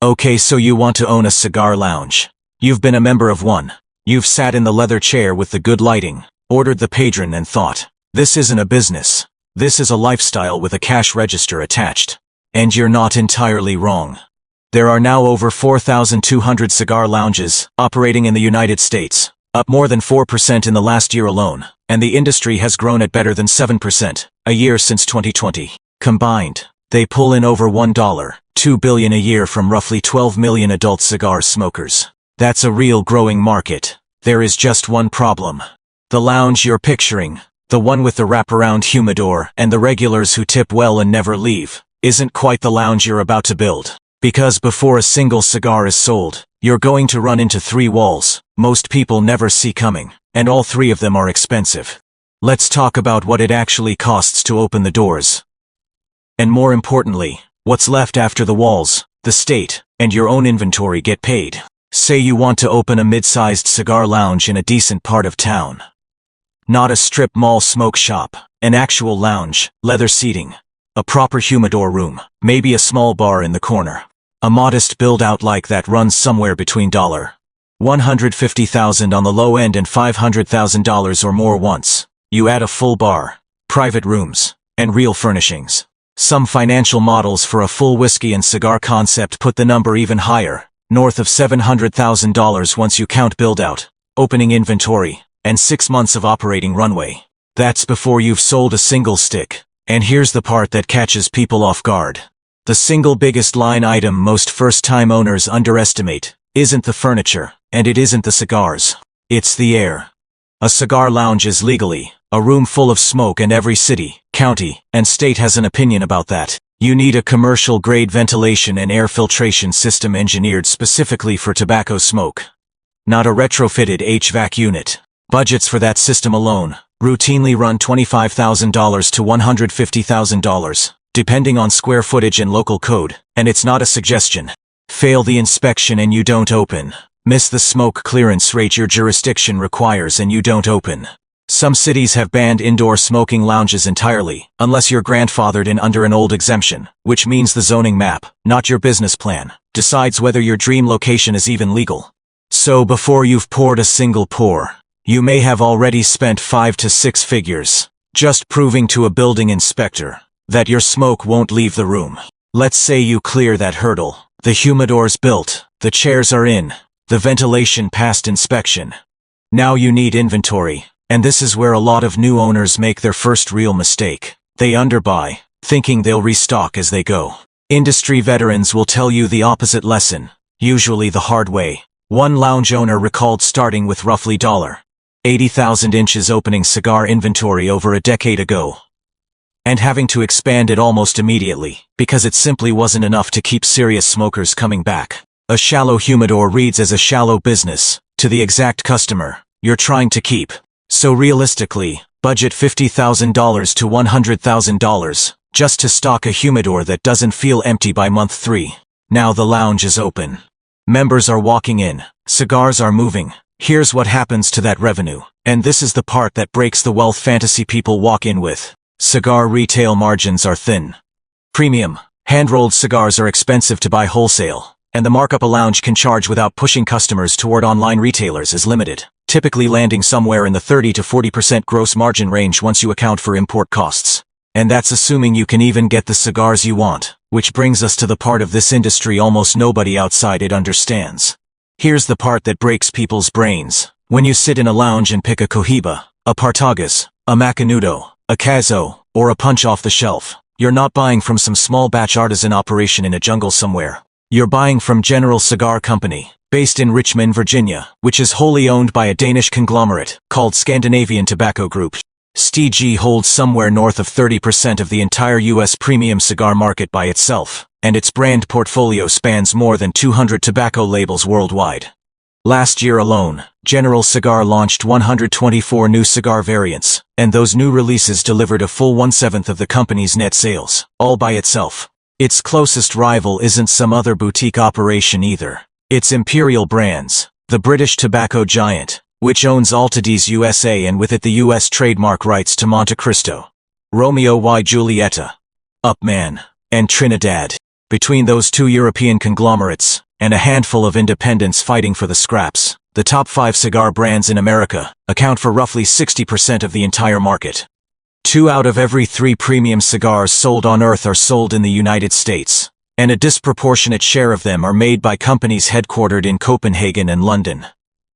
Okay, so you want to own a cigar lounge. You've been a member of one. You've sat in the leather chair with the good lighting, ordered the padron and thought, this isn't a business. This is a lifestyle with a cash register attached. And you're not entirely wrong. There are now over 4,200 cigar lounges operating in the United States, up more than 4% in the last year alone, and the industry has grown at better than 7% a year since 2020. Combined, they pull in over $2 billion a year from roughly 12 million adult cigar smokers. That's a real growing market. There is just one problem. The lounge you're picturing, the one with the wraparound humidor and the regulars who tip well and never leave, isn't quite the lounge you're about to build. Because before a single cigar is sold, you're going to run into 3 walls most people never see coming, and all 3 of them are expensive. Let's talk about what it actually costs to open the doors. And more importantly, what's left after the walls, the state, and your own inventory get paid. Say you want to open a mid-sized cigar lounge in a decent part of town. Not a strip mall smoke shop, an actual lounge, leather seating, a proper humidor room, maybe a small bar in the corner. A modest build-out like that runs somewhere between $150,000 on the low end and $500,000 or more once you add a full bar, private rooms, and real furnishings. Some financial models for a full whiskey and cigar concept put the number even higher, north of $700,000 once you count build-out, opening inventory, and 6 months of operating runway. That's before you've sold a single stick. And here's the part that catches people off guard. The single biggest line item most first-time owners underestimate isn't the furniture, and it isn't the cigars. It's the air. A cigar lounge is legally a room full of smoke, and every city, county, and state has an opinion about that. You need a commercial-grade ventilation and air filtration system engineered specifically for tobacco smoke. Not a retrofitted HVAC unit. Budgets for that system alone routinely run $25,000 to $150,000, depending on square footage and local code, and it's not a suggestion. Fail the inspection and you don't open. Miss the smoke clearance rate your jurisdiction requires and you don't open. Some cities have banned indoor smoking lounges entirely, unless you're grandfathered in under an old exemption, which means the zoning map, not your business plan, decides whether your dream location is even legal. So before you've poured a single pour, you may have already spent 5 to 6 figures, just proving to a building inspector that your smoke won't leave the room. Let's say you clear that hurdle. The humidor's built, the chairs are in, the ventilation passed inspection. Now you need inventory, and this is where a lot of new owners make their first real mistake. They underbuy, thinking they'll restock as they go. Industry veterans will tell you the opposite lesson, usually the hard way. One lounge owner recalled starting with roughly $80,000 opening cigar inventory over a decade ago, and having to expand it almost immediately, because it simply wasn't enough to keep serious smokers coming back. A shallow humidor reads as a shallow business, to the exact customer you're trying to keep. So realistically, budget $50,000 to $100,000, just to stock a humidor that doesn't feel empty by month 3. Now the lounge is open. Members are walking in, cigars are moving. Here's what happens to that revenue, and this is the part that breaks the wealth fantasy people walk in with. Cigar retail margins are thin. Premium, hand-rolled cigars are expensive to buy wholesale, and the markup a lounge can charge without pushing customers toward online retailers is limited, typically landing somewhere in the 30 to 40% gross margin range once you account for import costs. And that's assuming you can even get the cigars you want, which brings us to the part of this industry almost nobody outside it understands. Here's the part that breaks people's brains. When you sit in a lounge and pick a Cohiba, a Partagas, a Macondo, a Cazo, or a punch off the shelf, you're not buying from some small batch artisan operation in a jungle somewhere. You're buying from General Cigar Company, based in Richmond, Virginia, which is wholly owned by a Danish conglomerate called Scandinavian Tobacco Group. STG holds somewhere north of 30% of the entire U.S. premium cigar market by itself, and its brand portfolio spans more than 200 tobacco labels worldwide. Last year alone, General Cigar launched 124 new cigar variants, and those new releases delivered a full 1/7 of the company's net sales, all by itself. Its closest rival isn't some other boutique operation either. It's Imperial Brands, the British tobacco giant, which owns Altadis USA and with it the U.S. trademark rights to Monte Cristo, Romeo y Julieta, Upman, and Trinidad. Between those two European conglomerates, and a handful of independents fighting for the scraps, the top 5 cigar brands in America account for roughly 60% of the entire market. 2 out of every 3 premium cigars sold on Earth are sold in the United States, and a disproportionate share of them are made by companies headquartered in Copenhagen and London,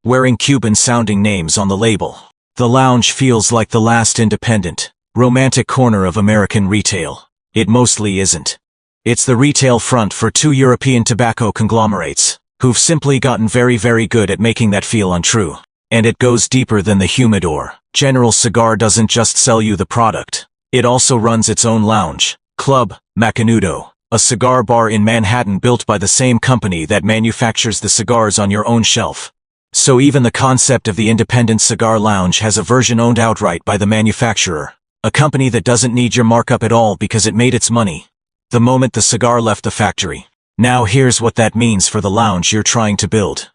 wearing Cuban-sounding names on the label. The lounge feels like the last independent, romantic corner of American retail. It mostly isn't. It's the retail front for 2 European tobacco conglomerates, who've simply gotten very, very good at making that feel untrue. And it goes deeper than the humidor. General Cigar doesn't just sell you the product. It also runs its own lounge, club, Macondo, a cigar bar in Manhattan built by the same company that manufactures the cigars on your own shelf. So even the concept of the independent cigar lounge has a version owned outright by the manufacturer, a company that doesn't need your markup at all because it made its money the moment the cigar left the factory. Now here's what that means for the lounge you're trying to build.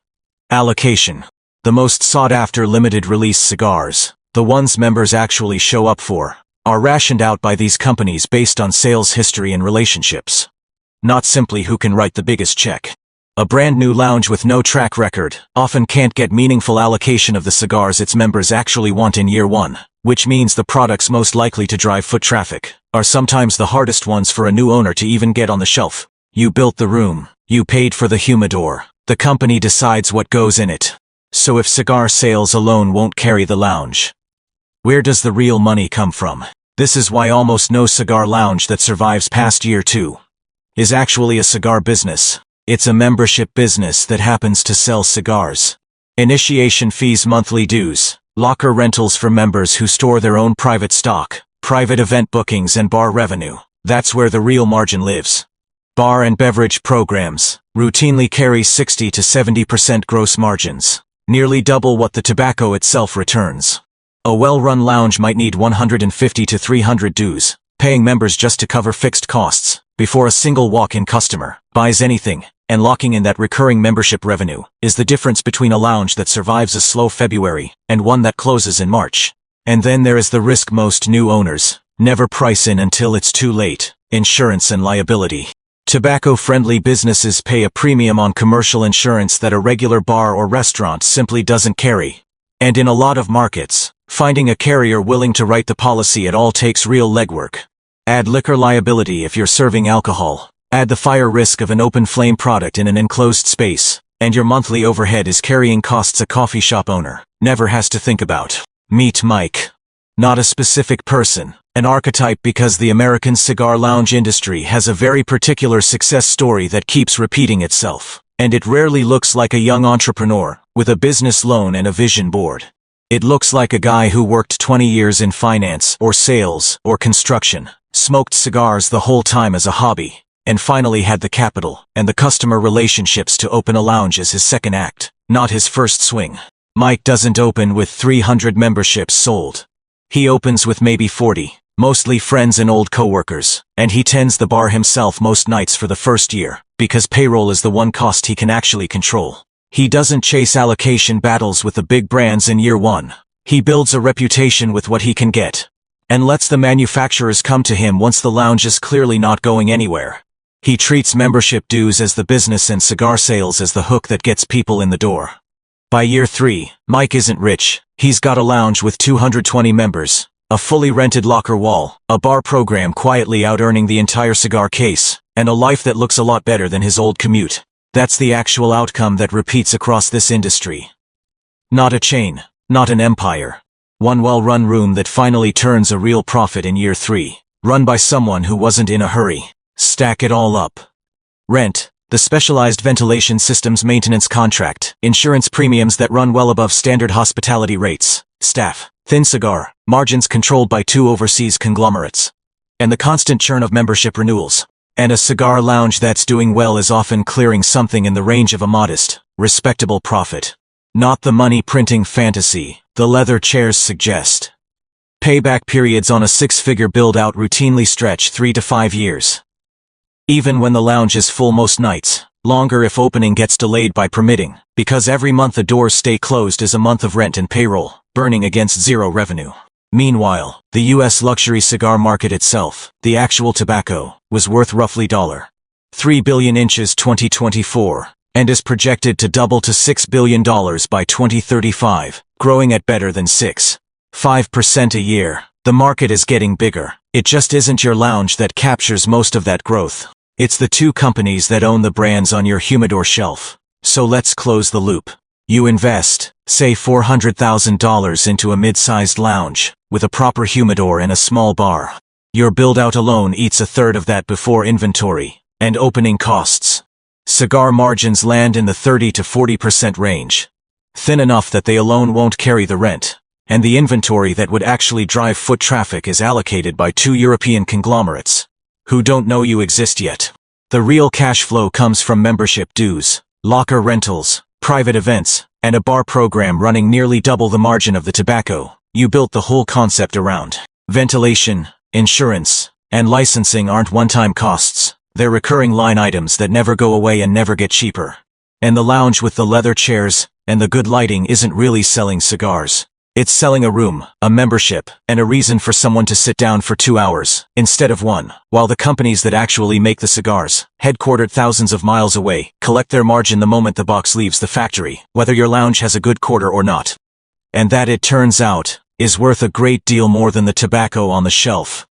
Allocation. The most sought-after limited-release cigars, the ones members actually show up for, are rationed out by these companies based on sales history and relationships, not simply who can write the biggest check. A brand new lounge with no track record often can't get meaningful allocation of the cigars its members actually want in year 1, which means the products most likely to drive foot traffic are sometimes the hardest ones for a new owner to even get on the shelf. You built the room, you paid for the humidor, the company decides what goes in it. So if cigar sales alone won't carry the lounge, where does the real money come from? This is why almost no cigar lounge that survives past year 2 is actually a cigar business. It's a membership business that happens to sell cigars. Initiation fees, monthly dues, locker rentals for members who store their own private stock, private event bookings and bar revenue. That's where the real margin lives. Bar and beverage programs routinely carry 60 to 70% gross margins, nearly double what the tobacco itself returns. A well-run lounge might need 150 to 300 dues, paying members just to cover fixed costs, before a single walk-in customer buys anything, and locking in that recurring membership revenue is the difference between a lounge that survives a slow February and one that closes in March. And then there is the risk most new owners never price in until it's too late: insurance and liability. Tobacco-friendly businesses pay a premium on commercial insurance that a regular bar or restaurant simply doesn't carry. And in a lot of markets, finding a carrier willing to write the policy at all takes real legwork. Add liquor liability if you're serving alcohol. Add the fire risk of an open flame product in an enclosed space, and your monthly overhead is carrying costs a coffee shop owner never has to think about. Meet Mike. Not a specific person, an archetype, because the American cigar lounge industry has a very particular success story that keeps repeating itself, and it rarely looks like a young entrepreneur with a business loan and a vision board. It looks like a guy who worked 20 years in finance or sales or construction, smoked cigars the whole time as a hobby, and finally had the capital and the customer relationships to open a lounge as his second act, not his first swing. Mike doesn't open with 300 memberships sold. He opens with maybe 40, mostly friends and old coworkers, and he tends the bar himself most nights for the first year, because payroll is the one cost he can actually control. He doesn't chase allocation battles with the big brands in year 1. He builds a reputation with what he can get, and lets the manufacturers come to him once the lounge is clearly not going anywhere. He treats membership dues as the business and cigar sales as the hook that gets people in the door. By year 3, Mike isn't rich. He's got a lounge with 220 members, a fully rented locker wall, a bar program quietly out-earning the entire cigar case, and a life that looks a lot better than his old commute. That's the actual outcome that repeats across this industry. Not a chain, not an empire. One well-run room that finally turns a real profit in year 3, run by someone who wasn't in a hurry. Stack it all up. Rent, the specialized ventilation systems maintenance contract, insurance premiums that run well above standard hospitality rates, staff, thin cigar, margins controlled by 2 overseas conglomerates, and the constant churn of membership renewals. And a cigar lounge that's doing well is often clearing something in the range of a modest, respectable profit. Not the money-printing fantasy the leather chairs suggest. Payback periods on a 6-figure build-out routinely stretch 3 to 5 years. Even when the lounge is full most nights, longer if opening gets delayed by permitting, because every month the doors stay closed is a month of rent and payroll, burning against zero revenue. Meanwhile, the U.S. luxury cigar market itself, the actual tobacco, was worth roughly 3 billion inches 2024, and is projected to double to $6 billion by 2035, growing at better than 6.5% a year. The market is getting bigger. It just isn't your lounge that captures most of that growth. It's the two companies that own the brands on your humidor shelf. So let's close the loop. You invest, say $400,000 into a mid-sized lounge, with a proper humidor and a small bar. Your build-out alone eats a third of that before inventory and opening costs. Cigar margins land in the 30 to 40% range. Thin enough that they alone won't carry the rent. And the inventory that would actually drive foot traffic is allocated by two European conglomerates, who don't know you exist yet. The real cash flow comes from membership dues, locker rentals, private events, and a bar program running nearly double the margin of the tobacco you built the whole concept around. Ventilation, insurance, and licensing aren't one-time costs. They're recurring line items that never go away and never get cheaper. And the lounge with the leather chairs and the good lighting isn't really selling cigars. It's selling a room, a membership, and a reason for someone to sit down for 2 hours, instead of one, while the companies that actually make the cigars, headquartered thousands of miles away, collect their margin the moment the box leaves the factory, whether your lounge has a good quarter or not. And that, it turns out, is worth a great deal more than the tobacco on the shelf.